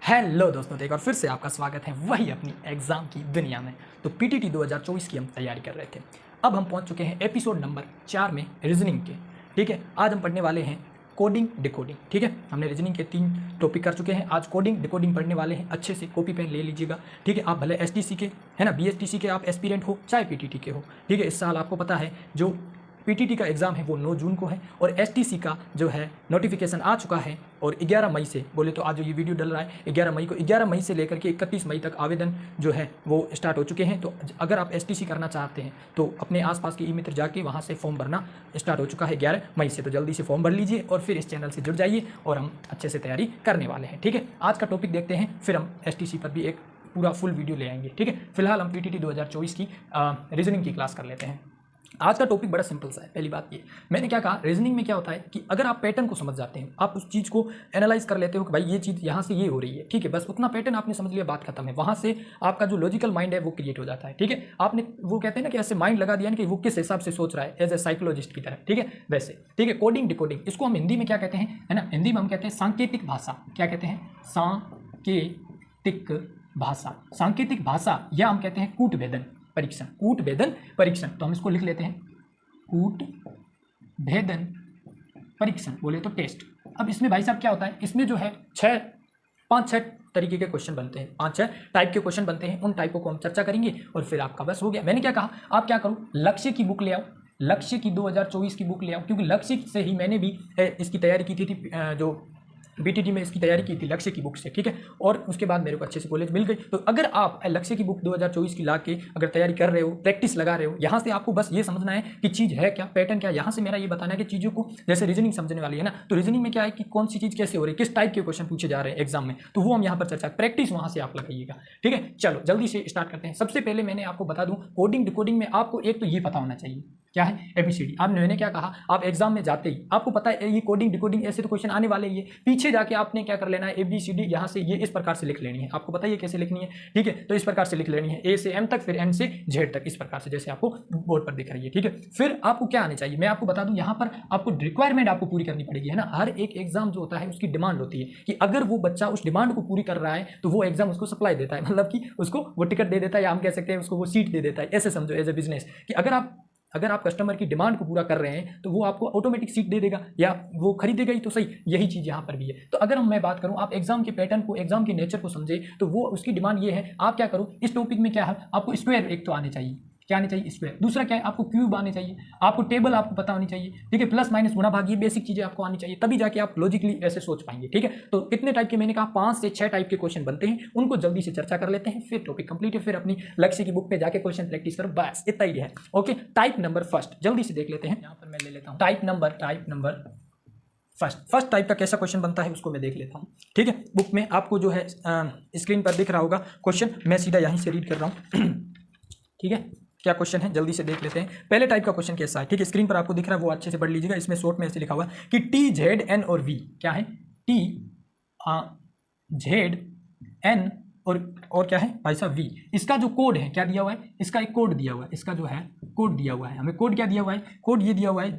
Hello दोस्तों, तो एक बार फिर से आपका स्वागत है वही अपनी एग्ज़ाम की दुनिया में। तो पीटीटी 2024 की हम तैयारी कर रहे थे। अब हम पहुंच चुके हैं एपिसोड नंबर 4 में रीजनिंग के। ठीक है, आज हम पढ़ने वाले हैं कोडिंग डिकोडिंग। ठीक है, हमने रीजनिंग के 3 टॉपिक कर चुके हैं, आज कोडिंग डिकोडिंग पढ़ने वाले हैं। अच्छे से कॉपी पेन ले लीजिएगा। ठीक है, आप भले एसटीसी के है ना, बीएसटीसी के आप एस्पिरेंट हो चाहे पीटीटी के हो। ठीक है, इस साल आपको पता है जो पीटीटी का एग्ज़ाम है वो 9 जून को है और एसटीसी का जो है नोटिफिकेशन आ चुका है और 11 मई से, बोले तो आज जो ये वीडियो डल रहा है 11 मई को, 11 मई से लेकर के 31 मई तक आवेदन जो है वो स्टार्ट हो चुके हैं। तो अगर आप एसटीसी करना चाहते हैं तो अपने आसपास के ई मित्र जाके वहाँ से फॉर्म भरना स्टार्ट हो चुका है 11 मई से। तो जल्दी से फॉर्म भर लीजिए और फिर इस चैनल से जुड़ जाइए और हम अच्छे से तैयारी करने वाले हैं। ठीक है, आज का टॉपिक देखते हैं, फिर हम एसटीसी पर भी एक पूरा फुल वीडियो ले आएंगे। ठीक है, फिलहाल हम पीटीटी 2024 की रीजनिंग की क्लास कर लेते हैं। आज का टॉपिक बड़ा सिंपल सा है। पहली बात ये, मैंने क्या कहा, रीजनिंग में क्या होता है कि अगर आप पैटर्न को समझ जाते हैं, आप उस चीज़ को एनालाइज कर लेते हो कि भाई ये चीज़ यहाँ से ये हो रही है। ठीक है, बस उतना पैटर्न आपने समझ लिया, बात खत्म है। वहाँ से आपका जो लॉजिकल माइंड है वो क्रिएट हो जाता है। ठीक है, आपने वो कहते हैं ना कि ऐसे माइंड लगा दिया कि वो किस हिसाब से सोच रहा है, एज ए साइकोलॉजिस्ट की तरह। ठीक है, वैसे ठीक है। कोडिंग डिकोडिंग, इसको हम हिंदी में क्या कहते हैं, है ना, हिंदी में हम कहते हैं सांकेतिक भाषा। क्या कहते हैं? सांकेतिक भाषा। सांकेतिक भाषा या हम कहते हैं कूट भेदन परीक्षण। कूट भेदन परीक्षण, तो हम इसको लिख लेते हैं कूट भेदन परीक्षण, बोले तो टेस्ट। अब इसमें भाई साहब क्या होता है, इसमें जो है 5-6 तरीके के क्वेश्चन बनते हैं, 5-6 टाइप के क्वेश्चन बनते हैं। उन टाइपों को हम चर्चा करेंगे और फिर आपका बस हो गया। मैंने क्या कहा, आप क्या करो, लक्ष्य की बुक ले आओ, लक्ष्य की 2024 की बुक ले आओ, क्योंकि लक्ष्य से ही मैंने भी इसकी तैयारी की थी जो बीटीटी में इसकी तैयारी की थी लक्ष्य की बुक से। ठीक है, और उसके बाद मेरे को अच्छे से कॉलेज मिल गई। तो अगर आप लक्ष्य की बुक 2024 की ला के अगर तैयारी कर रहे हो, प्रैक्टिस लगा रहे हो, यहाँ से आपको बस ये समझना है कि चीज़ है क्या, पैटर्न क्या। यहाँ से मेरा ये बताना है कि चीज़ों को, जैसे रीजनिंग समझने वाली है ना, तो रीजनिंग में क्या है कि कौन सी चीज़ कैसे हो रही है, किस टाइप के क्वेश्चन पूछे जा रहे हैं एग्जाम में, तो वो हम यहाँ पर चर्चा, प्रैक्टिस वहाँ से आप लगाइएगा। ठीक है, चलो जल्दी से स्टार्ट करते हैं। सबसे पहले मैंने आपको बता दूँ, कोडिंग डिकोडिंग में आपको एक तो ये पता होना चाहिए क्या है, एबीसीडी। आपने, मैंने क्या कहा, आप एग्जाम में जाते ही आपको पता है ये कोडिंग डिकोडिंग ऐसे तो क्वेश्चन आने वाले ही है, पीछे जाके आपने क्या कर लेना है, एबीसीडी यहाँ से ये इस प्रकार से लिख लेनी है। आपको पता है ये कैसे लिखनी है। ठीक है, तो इस प्रकार से लिख लेनी है, ए से एम तक, फिर एन से जेड तक, इस प्रकार से जैसे आपको बोर्ड पर दिख रही है। ठीक है, फिर आपको क्या आने चाहिए, मैं आपको बता दूं, यहाँ पर आपको रिक्वायरमेंट आपको पूरी करनी पड़ेगी, है ना। हर एक एग्जाम जो होता है उसकी डिमांड होती है कि अगर वो बच्चा उस डिमांड को पूरी कर रहा है तो वो एग्जाम उसको सप्लाई देता है, मतलब कि उसको वो टिकट दे देता है, या हम कह सकते हैं उसको वो सीट दे देता है। ऐसे समझो एज ए बिजनेस कि अगर आप कस्टमर की डिमांड को पूरा कर रहे हैं तो वो आपको ऑटोमेटिक सीट दे देगा या वो खरीदेगा ही तो सही। यही चीज़ यहाँ पर भी है। तो अगर मैं बात करूँ, आप एग्जाम के पैटर्न को, एग्जाम के नेचर को समझे, तो वो उसकी डिमांड ये है, आप क्या करो, इस टॉपिक में क्या है, आपको स्क्वायर एक तो आने चाहिए, क्या आने चाहिए, स्क्वायर। दूसरा क्या है, आपको क्यूब आने चाहिए, आपको टेबल आपको पता होनी चाहिए। ठीक है, प्लस माइनस गुणा भाग, ये बेसिक चीज़ें आपको आनी चाहिए, तभी जाके आप लॉजिकली ऐसे सोच पाएंगे। ठीक है, तो कितने टाइप के, मैंने कहा 5 से 6 टाइप के क्वेश्चन बनते हैं, उनको जल्दी से चर्चा कर लेते हैं, फिर टॉपिक कंप्लीट है, फिर अपनी लक्ष्य की बुक पे जाके क्वेश्चन प्रैक्टिस करो, बस इतना ही है। ओके, टाइप नंबर फर्स्ट जल्दी से देख लेते हैं। यहाँ पर मैं ले लेता हूँ टाइप नंबर फर्स्ट टाइप का कैसा क्वेश्चन बनता है उसको मैं देख लेता हूँ। ठीक है, बुक में आपको जो है स्क्रीन पर दिख रहा होगा क्वेश्चन, मैं सीधा यहीं से रीड कर रहा हूँ। ठीक है, क्या क्वेश्चन है जल्दी से देख लेते हैं। पहले टाइप का क्वेश्चन कैसा है, ठीक है, स्क्रीन पर आपको दिख रहा है, वो अच्छे से पढ़ लीजिएगा। इसमें शॉर्ट में ऐसे लिखा हुआ है कि टी जेड एन और वी, क्या है, टी जेड एन और क्या है भाई साहब वी। इसका जो कोड है क्या दिया हुआ है, इसका एक कोड दिया हुआ है, इसका जो है कोड दिया हुआ है, हमें कोड क्या दिया हुआ है, कोड ये दिया हुआ है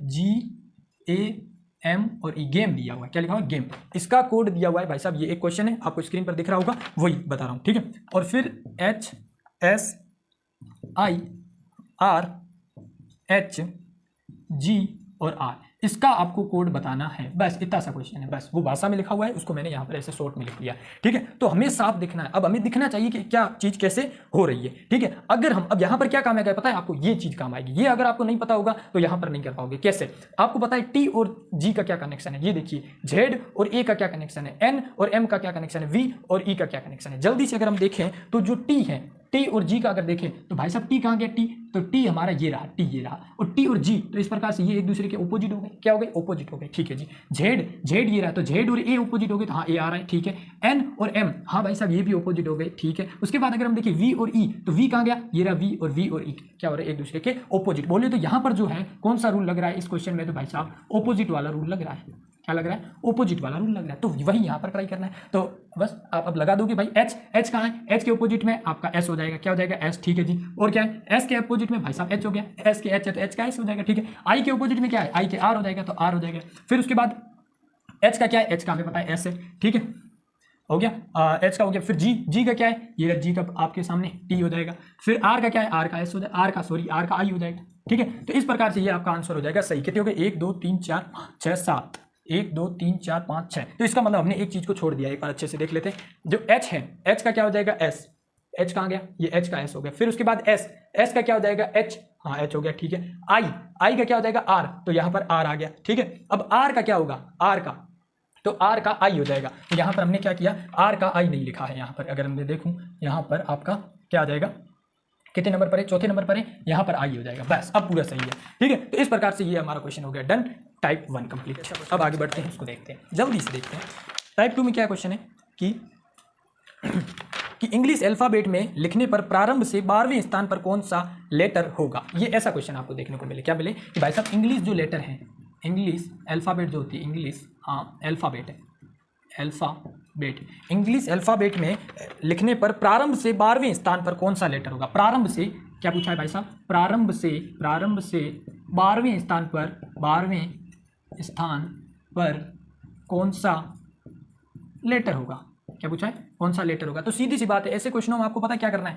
GAM और ई, गेम दिया हुआ है। क्या लिखा हुआ है, गेम। इसका कोड दिया हुआ है भाई साहब, ये एक क्वेश्चन है, आपको स्क्रीन पर दिख रहा होगा, वही बता रहा हूँ। ठीक है, और फिर HSIRHG और R, इसका आपको कोड बताना है। बस इतना सा क्वेश्चन है, बस वो भाषा में लिखा हुआ है, उसको मैंने यहाँ पर ऐसे शॉर्ट में लिख लिया। ठीक है, तो हमें साफ दिखना है। अब हमें दिखना चाहिए कि क्या चीज़ कैसे हो रही है। ठीक है, अगर हम, अब यहाँ पर क्या काम आएगा पता है आपको, ये चीज़ काम आएगी। ये अगर आपको नहीं पता होगा तो यहाँ पर नहीं कर पाओगे। कैसे, आपको पता है टी और जी का क्या कनेक्शन है, ये देखिए, जेड और ए का क्या कनेक्शन है, एन और एम का क्या कनेक्शन है, वी और ई का क्या कनेक्शन है। जल्दी से अगर हम देखें तो जो टी है, टी और जी का अगर देखें तो भाई साहब टी कहाँ गया, टी, तो टी हमारा ये रहा, टी ये रहा, और टी और जी तो इस प्रकार से ये एक दूसरे के ऑपोजिट हो गए। क्या हो गए, ऑपोजिट हो गए। ठीक है जी, जेड ये रहा, तो जेड और ए ऑपोजिट हो गए, तो हाँ ए आ रहा है। ठीक है, एन और एम, हाँ भाई साहब ये भी ऑपोजिट हो गए। ठीक है, उसके बाद अगर हम देखें वी और ई, तो वी कहाँ गया, ये रहा वी और ई क्या हो रहा है, एक दूसरे के ऑपोजिट। बोले तो यहाँ पर जो है कौन सा रूल लग रहा है इस क्वेश्चन में, तो भाई साहब ऑपोजिट वाला रूल लग रहा है। क्या लग रहा है, ऑपोजिट वाला रूल लग रहा है, तो वही यहाँ पर ट्राई करना है। तो बस आप अब लगा दोगे भाई, एच कहाँ है, एच के ऑपोजिट में आपका एस हो जाएगा। क्या हो जाएगा, एस। ठीक है जी, और क्या है, एस के ऑपोजिट में भाई साहब एच हो गया, एस के एच है तो एच का एस हो जाएगा। ठीक है, आई के ऑपोजिट में क्या है, आई के आर हो जाएगा, तो आर हो जाएगा। फिर उसके बाद एच का क्या है, एच का हमें पता है एस है। ठीक है, हो गया, एच का हो गया। फिर जी का क्या है, ये जी का आपके सामने टी हो जाएगा। फिर आर का क्या है, आर का एस हो जाएगा, आर का आई हो जाएगा। ठीक है, तो इस प्रकार से ये आपका आंसर हो जाएगा सही। कितने हो गए, 1 2 3 4 5 6 7, 1 2 3 4 5 6। तो इसका मतलब हमने एक चीज को छोड़ दिया, एक बार अच्छे से देख लेते हैं। जो एच है, एच का क्या हो जाएगा, एस, एच कहाँ गया, ये एच का एस हो गया। फिर उसके बाद एस, एस का क्या हो जाएगा, एच, हाँ एच हो गया। ठीक है, आई का क्या हो जाएगा, आर, तो यहाँ पर आर आ गया। ठीक है, अब आर का क्या होगा, आर का, तो आर का आई हो जाएगा। तो यहाँ पर हमने क्या किया, आर का आई नहीं लिखा है यहाँ पर। अगर मैं देखूँ यहाँ पर आपका क्या आ जाएगा, कितने नंबर पर है, चौथे नंबर पर है, यहाँ पर आई हो जाएगा। बस अब पूरा सही है। ठीक है, तो इस प्रकार से ये हमारा क्वेश्चन हो गया डन, टाइप 1 कंप्लीट। अब आगे बढ़ते हैं, इसको देखते हैं, जल्दी से देखते हैं। टाइप 2 में क्या क्वेश्चन है कि इंग्लिश अल्फाबेट में लिखने पर प्रारंभ से 12वें स्थान पर कौन सा लेटर होगा। ये ऐसा क्वेश्चन आपको देखने को मिले। क्या मिले कि भाई साहब इंग्लिश जो लेटर है, इंग्लिश अल्फाबेट जो होती है, इंग्लिश अल्फाबेट है, अल्फाबेट, इंग्लिश अल्फाबेट में लिखने पर प्रारंभ से 12वें स्थान पर कौन सा लेटर होगा। प्रारंभ से क्या पूछा है भाई साहब, प्रारंभ से 12वें स्थान पर कौन सा लेटर होगा। क्या पूछा है, कौन सा लेटर होगा। तो सीधी सी बात है, ऐसे क्वेश्चनों में आपको पता क्या करना है,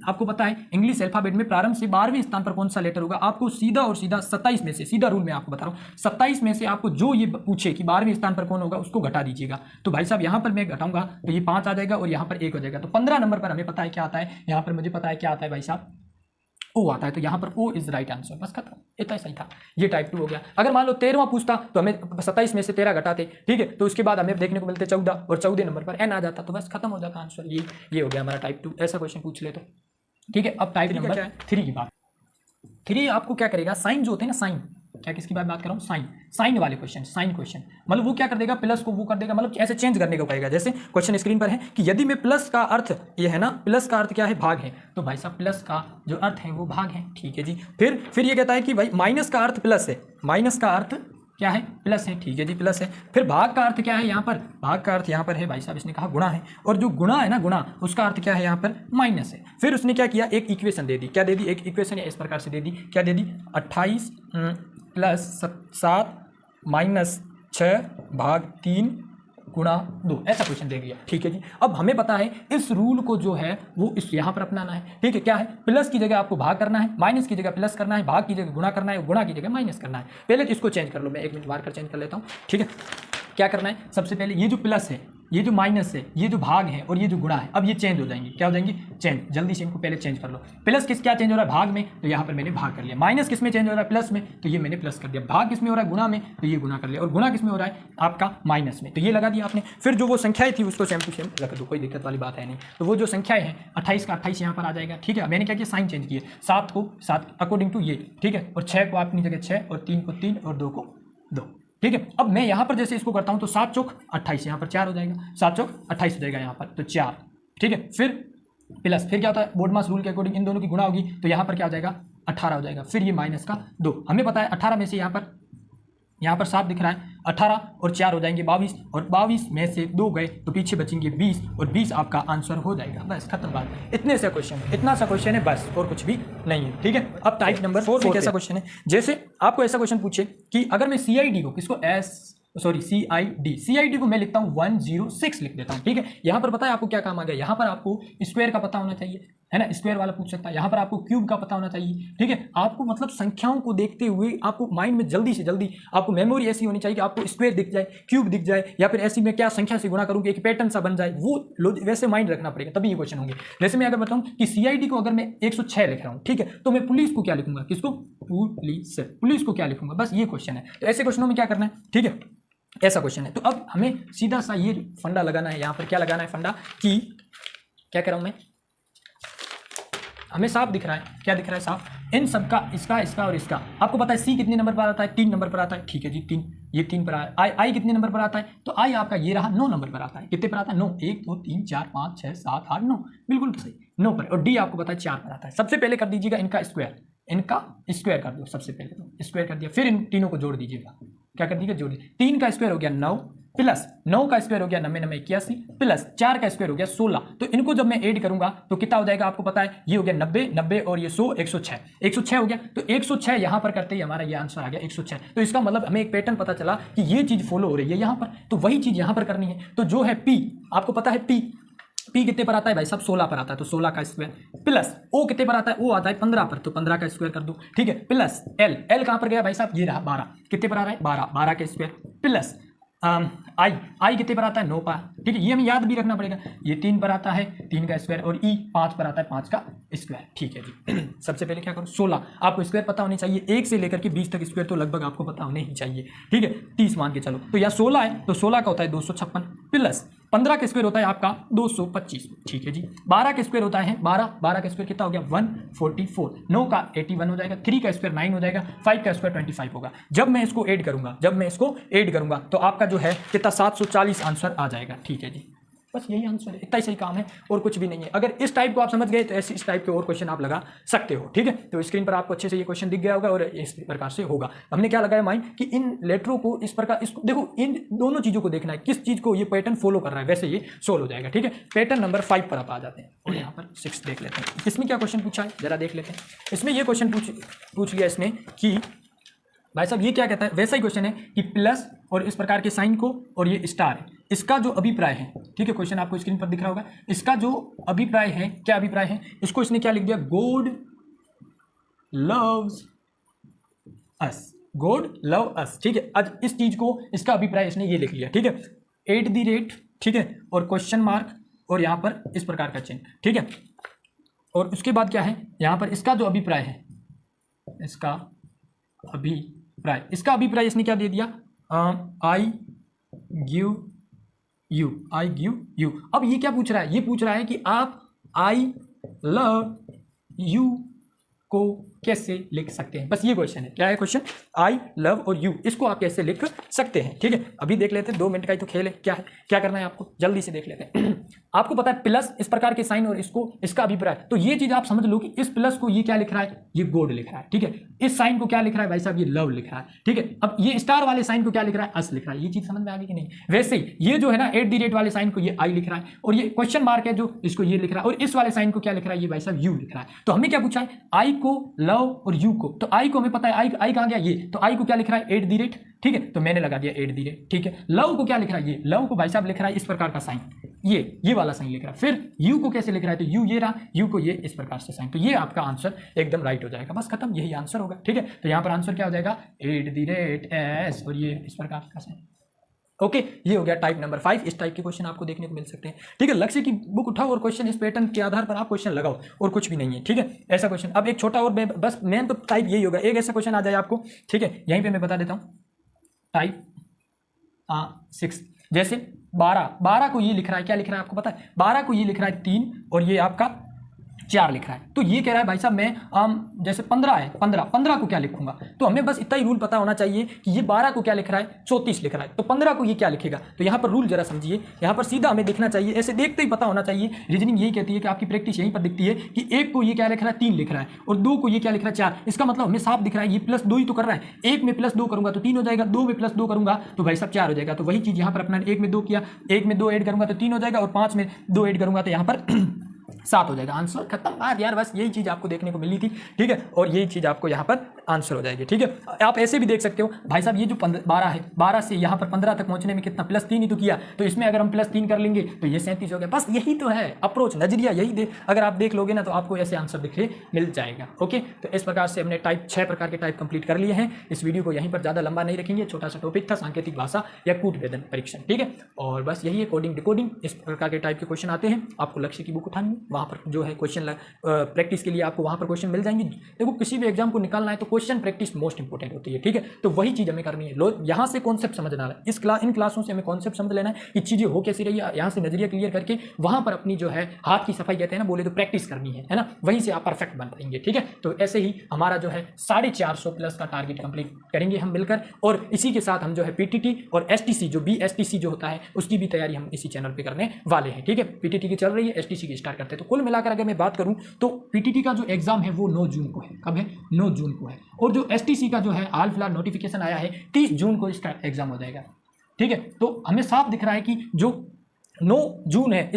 आपको पता है इंग्लिश अल्फाबेट में प्रारंभ से 12वें स्थान पर कौन सा लेटर होगा। आपको सीधा और सीधा 27 में से, सीधा रूल मैं आपको बता रहा हूँ, 27 में से आपको जो ये पूछे कि 12वें स्थान पर कौन होगा उसको घटा दीजिएगा। तो भाई साहब यहाँ पर मैं घटाऊंगा तो ये 5 आ जाएगा और यहाँ पर 1 हो जाएगा। तो 15 नंबर पर हमें पता है क्या आता है, यहाँ पर मुझे पता है क्या आता है भाई साहब, ओ आता है। तो यहाँ पर ओ इज राइट आंसर, बस खत्म, इतना सही था। ये टाइप 2 हो गया। अगर मान लो 13वां पूछता तो हमें 27 में से 13 घटाते, ठीक है, तो उसके बाद हमें देखने को मिलते 14 और 14 नंबर पर एन आ जाता, तो बस खत्म हो जाता आंसर। ये हो गया हमारा टाइप 2। ऐसा क्वेश्चन पूछ ले तो ठीक है। अब टाइप नंबर 3 की बात। 3 आपको क्या करेगा, साइन जो होते हैं ना, साइन, क्या किसकी बात कर रहा हूँ, साइन वाले क्वेश्चन, साइन क्वेश्चन, मतलब वो क्या कर देगा, प्लस को वो कर देगा, मतलब ऐसे चेंज करने को कहेगा। जैसे क्वेश्चन स्क्रीन पर है कि यदि में प्लस का अर्थ ये है ना, प्लस का अर्थ क्या है, भाग है, तो भाई साहब प्लस का जो अर्थ है वो भाग है। ठीक है जी। फिर ये कहता है कि भाई माइनस का अर्थ प्लस है, माइनस का अर्थ क्या है, प्लस है। ठीक है जी, प्लस है। फिर भाग का अर्थ क्या है, यहाँ पर भाग का अर्थ यहाँ पर है भाई साहब, इसने कहा गुणा है, और जो गुणा है ना, गुणा, उसका अर्थ क्या है, यहाँ पर माइनस है। फिर उसने क्या किया, एक इक्वेशन दे दी, क्या दे दी, एक इक्वेशन इस प्रकार से दे दी, क्या दे दी, 28 प्लस 7 माइनस 6 भाग 3 गुणा 2, ऐसा क्वेश्चन दे दिया। ठीक है जी। अब हमें पता है इस रूल को जो है वो इस यहाँ पर अपनाना है। ठीक है, क्या है, प्लस की जगह आपको भाग करना है, माइनस की जगह प्लस करना है, भाग की जगह गुणा करना है, गुणा की जगह माइनस करना है। पहले तो इसको चेंज कर लो, मैं 1 मिनट मार कर चेंज कर लेता हूँ। ठीक है, क्या करना है, सबसे पहले ये जो प्लस है, ये जो माइनस है, ये जो भाग है और ये जो गुणा है, अब ये चेंज हो जाएंगे। क्या हो जाएंगे, चेंज। जल्दी से इनको पहले चेंज कर लो। प्लस किस क्या चेंज हो रहा है, भाग में, तो यहाँ पर मैंने भाग कर लिया। माइनस किस में चेंज हो रहा है, प्लस में, तो ये मैंने प्लस कर दिया। भाग किस में हो रहा है, गुणा में, तो ये गुणा कर लिया। और गुणा किस में हो रहा है, आपका माइनस में, तो ये लगा दिया आपने। फिर जो वो संख्याएं थी उसको सेम टू सेम रख दो, कोई दिक्कत वाली बात है नहीं। तो वो जो संख्याएं हैं 28 का 28 यहाँ पर आ जाएगा। ठीक है, मैंने क्या किया, साइन चेंज किए, 7 को 7 अकॉर्डिंग टू ये, ठीक है, और 6 को अपनी जगह 6 और 3 को 3 और 2 को 2। ठीक है, अब मैं यहाँ पर जैसे इसको करता हूँ तो 7 चौक 28, यहाँ पर 4 हो जाएगा, 7 चौक 28 हो जाएगा यहाँ पर, तो 4। ठीक है, फिर प्लस, फिर क्या होता है, बोर्ड मास रूल के अकॉर्डिंग इन दोनों की गुणा होगी, तो यहाँ पर क्या हो जाएगा, 18 हो जाएगा। फिर ये माइनस का 2, हमें पता है 18 में से यहाँ पर 7 दिख रहा है, 18 और 4 हो जाएंगे 22, और 22 में से 2 गए तो पीछे बचेंगे 20, और 20 आपका आंसर हो जाएगा। बस खत्म बात। इतने से क्वेश्चन है, इतना सा क्वेश्चन है बस, और कुछ भी नहीं है। ठीक है, अब टाइप नंबर 4 में कैसा क्वेश्चन है, जैसे आपको ऐसा क्वेश्चन पूछे कि अगर मैं CID को, किसको, CID को मैं लिखता हूँ 106 लिख देता हूँ। ठीक है, यहाँ पर पता है आपको क्या काम आ गया, यहाँ पर आपको स्क्वायर का पता होना चाहिए, है ना, स्क्वायर वाला पूछ सकता है। यहाँ पर आपको क्यूब का पता होना चाहिए। ठीक है, आपको मतलब संख्याओं को देखते हुए आपको माइंड में जल्दी से जल्दी आपको मेमोरी ऐसी होनी चाहिए कि आपको स्क्वायर दिख जाए, क्यूब दिख जाए, या फिर ऐसी में क्या संख्या से गुणा करूँ कि एक पैटर्न सा बन जाए, वो वैसे माइंड रखना पड़ेगा, तभी ये क्वेश्चन होंगे। जैसे मैं अगर बताऊँ कि CID को अगर मैं 106 लिख रहा हूँ, ठीक है, तो मैं पुलिस को क्या लिखूंगा, किसको, पुलिस को क्या लिखूंगा, बस ये क्वेश्चन है। तो ऐसे क्वेश्चनों में क्या करना है, ठीक है, ऐसा क्वेश्चन है। तो अब हमें सीधा सा ये फंडा लगाना है, यहाँ पर क्या लगाना है फंडा, कि क्या कर रहा हूँ मैं, हमें साफ दिख रहा है, क्या दिख रहा है, साफ, इन सब का, इसका और इसका। आपको पता है C कितने नंबर पर आता है, 3 नंबर पर आता है। ठीक है जी, 3, ये 3 पर आया। आई कितने नंबर पर आता है, तो आई आपका ये रहा 9 नंबर पर आता है। कितने पर आता है, 9, 1 2 3 4 5 6 7 8 9, बिल्कुल सही, 9 पर। और D आपको पता है 4 पर आता है। सबसे पहले कर दीजिएगा इनका स्क्वायर कर दो, सबसे पहले तो स्क्वायर कर दिया, फिर इन तीनों को जोड़ दीजिएगा। क्या कर दीजिएगा, जोड़ दीजिए, 3 का स्क्वायर हो गया 9, प्लस 9 का स्क्वायर हो गया 90 90 81 प्लस 4 का स्क्वायर हो गया 16। तो इनको जब मैं ऐड करूंगा तो कितना हो जाएगा आपको पता है, ये हो गया 90 90 और ये 100 106 106 हो गया। तो 106 यहां पर करते ही हमारा ये आंसर आ गया 106। तो इसका मतलब हमें एक पैटर्न पता चला कि ये चीज फॉलो हो रही है यहां पर, तो वही चीज यहां पर करनी है। तो जो है पी, आपको पता है पी कितने पर आता है भाई साहब, 16 पर आता है, तो 16 का स्क्वायर प्लस ओ कितने पर आता है, ओ आता है 15 पर, तो 15 का स्क्वायर कर दो, ठीक है। प्लस एल कहां पर गया भाई साहब, ये रहा 12, कितने पर आ रहा है 12 का स्क्वायर प्लस आई कितने पर आता है 9 पर, ठीक है, ये हमें याद भी रखना पड़ेगा। ये 3 पर आता है 3 का स्क्वायर और ई 5 पर आता है 5 का स्क्वायर, ठीक है जी। सबसे पहले क्या करो 16, आपको स्क्वायर पता होनी चाहिए, 1 से लेकर के 20 तक स्क्वायर तो लगभग आपको पता होने ही चाहिए, ठीक है। 30 मान के चलो, तो यहाँ 16 है तो 16 का होता है 256 प्लस 15 का स्क्वायर होता है आपका 225, ठीक है जी। 12 का स्क्वायर होता है 12 का स्क्वायर कितना हो गया 144, 9 का 81 हो जाएगा, 3 का स्क्वायर 9 हो जाएगा, 5 का स्क्वायर 25 होगा। जब मैं इसको ऐड करूंगा तो आपका जो है कितना 740 आंसर आ जाएगा, ठीक है जी। बस यही आंसर है, इतना ही सही काम है और कुछ भी नहीं है। अगर इस टाइप को आप समझ गए तो ऐसे इस टाइप के और क्वेश्चन आप लगा सकते हो, ठीक है। तो स्क्रीन पर आपको अच्छे से ये क्वेश्चन दिख गया होगा और इस प्रकार से होगा। हमने क्या लगाया माइंड कि इन लेटरों को इस प्रकार, इसको देखो इन दोनों चीजों को देखना है, किस चीज को ये पैटर्न फॉलो कर रहा है, वैसे ये सोल्व हो जाएगा, ठीक है। पैटर्न नंबर 5 पर आप आ जाते हैं और यहाँ पर 6 देख लेते हैं। इसमें क्या क्वेश्चन पूछा है जरा देख लेते हैं। इसमें ये क्वेश्चन पूछ लिया इसने कि भाई साहब ये क्या कहता है, वैसा ही क्वेश्चन है कि प्लस और इस प्रकार के साइन को और ये स्टार है, इसका जो अभिप्राय है, ठीक है, क्वेश्चन आपको स्क्रीन पर दिख रहा होगा, इसका जो अभिप्राय है, क्या अभिप्राय है, इसको इसने क्या लिख दिया, गॉड लव्स अस, गॉड लव अस, ठीक है। आज इस चीज को, इसका अभिप्राय इसने ये लिख लिया, ठीक है, एट द रेट, ठीक है, और क्वेश्चन मार्क और यहाँ पर इस प्रकार का चिन्ह, ठीक है। और उसके बाद क्या है, यहाँ पर इसका जो अभिप्राय है, इसका अभिप्राय इसने क्या दे दिया, आई गिव यू। अब ये क्या पूछ रहा है, ये पूछ रहा है कि आप आई लव यू को कैसे लिख सकते हैं, बस ये क्वेश्चन है। क्या है क्वेश्चन, आई लव और यू, इसको आप कैसे लिख सकते हैं, ठीक है। अभी देख लेते हैं, 2 मिनट का ही तो खेल है, क्या है, क्या करना है आपको, जल्दी से देख लेते हैं। आपको पता है प्लस इस प्रकार के साइन और इसका अभिप्राय, तो ये चीज आप समझ लो कि इस प्लस को ये क्या लिख रहा है, ये गॉड लिख रहा है, ठीक है। इस साइन को क्या लिख रहा है भाई साहब, ये लव लिख रहा है, ठीक है। अब ये स्टार वाले साइन को क्या लिख रहा है, अस लिख रहा है। ये चीज समझ में आ गई कि नहीं। वैसे ही ये जो है ना एट द रेट वाले साइन को ये आई लिख रहा है और ये क्वेश्चन मार्क है जो इसको ये लिख रहा है और इस वाले साइन को क्या लिख रहा है, ये भाई साहब यू लिख रहा है। तो हमने क्या पूछा है, आई को, लव और यू को, तो आई को हमें पता है, आई कहां गया, ये, तो आई को क्या लिख रहा है, एट द रेट, ठीक है, तो मैंने लगा दिया एट द रेट, ठीक है। लव को क्या लिख रहा है, ये लव को भाई साहब लिख रहा है इस प्रकार का साइन, ये वाला साइन लिख रहा है। फिर यू को कैसे लिख रहा है, तो यू ये रहा, यू को ये इस प्रकार से साइन, तो ये आपका आंसर एकदम राइट हो जाएगा, बस खत्म, यही आंसर होगा, ठीक है। तो यहाँ पर आंसर क्या हो जाएगा, एट द रेट एस और ये इस प्रकार का साइन, ओके। ये हो गया टाइप नंबर 5। इस टाइप के क्वेश्चन आपको देखने को मिल सकते हैं, ठीक है। लक्ष्य की बुक उठाओ और क्वेश्चन इस पैटर्न के आधार पर आप क्वेश्चन लगाओ और कुछ भी नहीं है, ठीक है। ऐसा क्वेश्चन, अब एक छोटा और बस मेन तो टाइप यही होगा, एक ऐसा क्वेश्चन आ जाए आपको, ठीक है, यहीं पे मैं बता देता हूँ। टाइप 6, जैसे 12 को ये लिख रहा है, क्या लिख रहा है आपको पता है, 12 को ये लिख रहा है 3 और ये आपका 4 लिख रहा है। तो ये कह रहा है भाई साहब मैं जैसे 15 है, 15 को क्या लिखूंगा, तो हमें बस इतना ही रूल पता होना चाहिए कि ये 12 को क्या लिख रहा है, 34 लिख रहा है, तो 15 को ये क्या लिखेगा। तो यहाँ पर रूल जरा समझिए, यहाँ पर सीधा हमें देखना चाहिए, ऐसे देखते ही पता होना चाहिए। रीजनिंग यही कहती है कि आपकी प्रैक्टिस यहीं पर दिखती है कि 1 को ये क्या लिख रहा है, 3 लिख रहा है और 2 को ये क्या लिख रहा है, 4। इसका मतलब हमें साफ दिख रहा है ये +2 ही तो कर रहा है। 1 में +2 करूंगा तो 3 हो जाएगा, 2 में +2 करूंगा तो भाई साहब 4 हो जाएगा। तो वही चीज यहाँ पर अपना 1 में 2 किया, 1 में 2 ऐड करूंगा तो 3 हो जाएगा और 5 में 2 ऐड करूंगा तो यहाँ पर 7 हो जाएगा। आंसर खत्म यार, बस यही चीज आपको देखने को मिली थी, ठीक है, और यही चीज आपको यहाँ पर आंसर हो जाएगी, ठीक है। आप ऐसे भी देख सकते हो भाई साहब, ये जो 12 है, 12 से यहाँ पर 15 तक पहुंचने में कितना +3 ही तो किया, तो इसमें अगर हम +3 कर लेंगे तो ये 37 हो गया। बस यही तो है अप्रोच, नजरिया यही अगर आप देख लोगे ना तो आपको ऐसे आंसर दिखे मिल जाएगा, ओके। तो इस प्रकार से हमने टाइप 6 प्रकार के टाइप कंप्लीट कर लिए हैं। इस वीडियो को यहीं पर ज़्यादा लंबा नहीं रखेंगे, छोटा सा टॉपिक था, सांकेतिक भाषा या कूट भेदन परीक्षण, ठीक है। और बस यही है, कोडिंग डिकोडिंग, इस प्रकार के टाइप के क्वेश्चन आते हैं। आपको लक्ष्य की बुक उठानी, वहाँ पर जो है क्वेश्चन प्रैक्टिस के लिए आपको वहाँ पर क्वेश्चन मिल जाएंगे। देखो किसी भी एग्जाम को निकालना है तो क्वेश्चन प्रैक्टिस मोस्ट इंपोर्टेंट होती है, ठीक है। तो वही चीज हमें करनी है। यहाँ से कॉन्सेप्ट समझना है, इन क्लासों से हमें कॉन्सेप्ट समझ लेना है कि चीजें हो कैसी रही है, यहाँ से नजरिया क्लियर करके वहां पर अपनी जो है हाथ की सफाई कहते हैं ना, बोले तो प्रैक्टिस करनी है ना, वहीं से आप परफेक्ट बन पाएंगे, ठीक है। तो ऐसे ही हमारा जो है 450 का टारगेट कंप्लीट करेंगे हम मिलकर, और इसी के साथ हम जो है पीटीटी और एसटीसी जो BSTC जो होता है उसकी भी तैयारी हम इसी चैनल पे करने वाले हैं, ठीक है। पीटीटी की चल रही है, एसटीसी की स्टार्ट करते हैं। तो कुल मिलाकर अगर मैं बात करूं तो पीटीटी का जो एग्जाम है वो 9 जून को है। कब है? 9 जून को है। और जो एसटीसी का जो है हाल फिलहाल नोटिफिकेशन आया है 30 जून को इसका एग्जाम हो जाएगा। ठीक है, तो हमें साफ दिख रहा है कि जो 9 जून है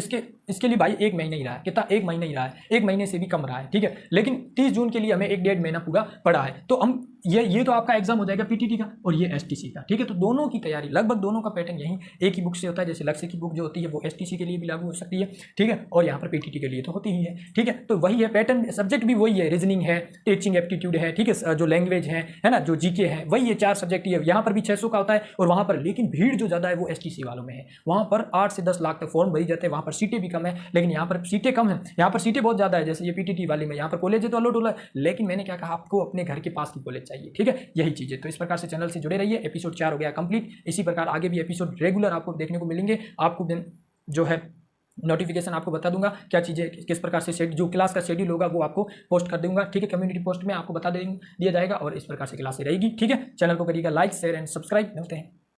इसके लिए भाई 1 महीना ही रहा है, कितना 1 महीना ही रहा है, 1 महीने से भी कम रहा है, ठीक है। लेकिन 30 जून के लिए हमें 1 डेढ़ महीना पूरा पड़ा है। तो हम ये तो आपका एग्जाम हो जाएगा पीटीटी का और ये एसटीसी का, ठीक है। तो दोनों की तैयारी लगभग दोनों का पैटर्न यही एक ही बुक से होता है। जैसे लक्ष्य की बुक जो होती है वो एसटीसी के लिए भी लागू हो सकती है, ठीक है, और यहाँ पर पीटीटी के लिए तो होती ही है, ठीक है। तो वही है पैटर्न, सब्जेक्ट भी वही है, रीजनिंग है, टीचिंग एप्टीट्यूड है, ठीक है, जो लैंग्वेज है ना, जो जीके है, वही ये 4 सब्जेक्ट ही है। यहाँ पर भी 600 का होता है और वहाँ पर, लेकिन भीड़ जो ज़्यादा है वो एसटीसी वालों में है। वहाँ पर 8 से 10 लाख तक फॉर्म भरी जाते हैं, वहाँ पर सीटें भी कम है, लेकिन यहाँ पर सीटें कम है, यहाँ पर सीटें बहुत ज़्यादा है। जैसे ये पीटीटी वाले में यहाँ पर कॉलेज है तो अलोट हो रहा है, लेकिन मैंने क्या कहा, आपको अपने घर के पास की कॉलेज चाहिए, ठीक है, यही चीज़ है। तो इस प्रकार से चैनल से जुड़े रहिए। एपिसोड 4 हो गया कंप्लीट। इसी प्रकार आगे भी एपिसोड रेगुलर आपको देखने को मिलेंगे। आपको जो है नोटिफिकेशन आपको बता दूंगा, क्या चीज़ें किस प्रकार से जो क्लास का शेड्यूल होगा वो आपको पोस्ट कर दूंगा, ठीक है। कम्युनिटी पोस्ट में आपको बता दिया जाएगा और इस प्रकार से क्लासें रहेगी, ठीक है। चैनल को करिएगा लाइक, शेयर एंड सब्सक्राइब। मिलते हैं।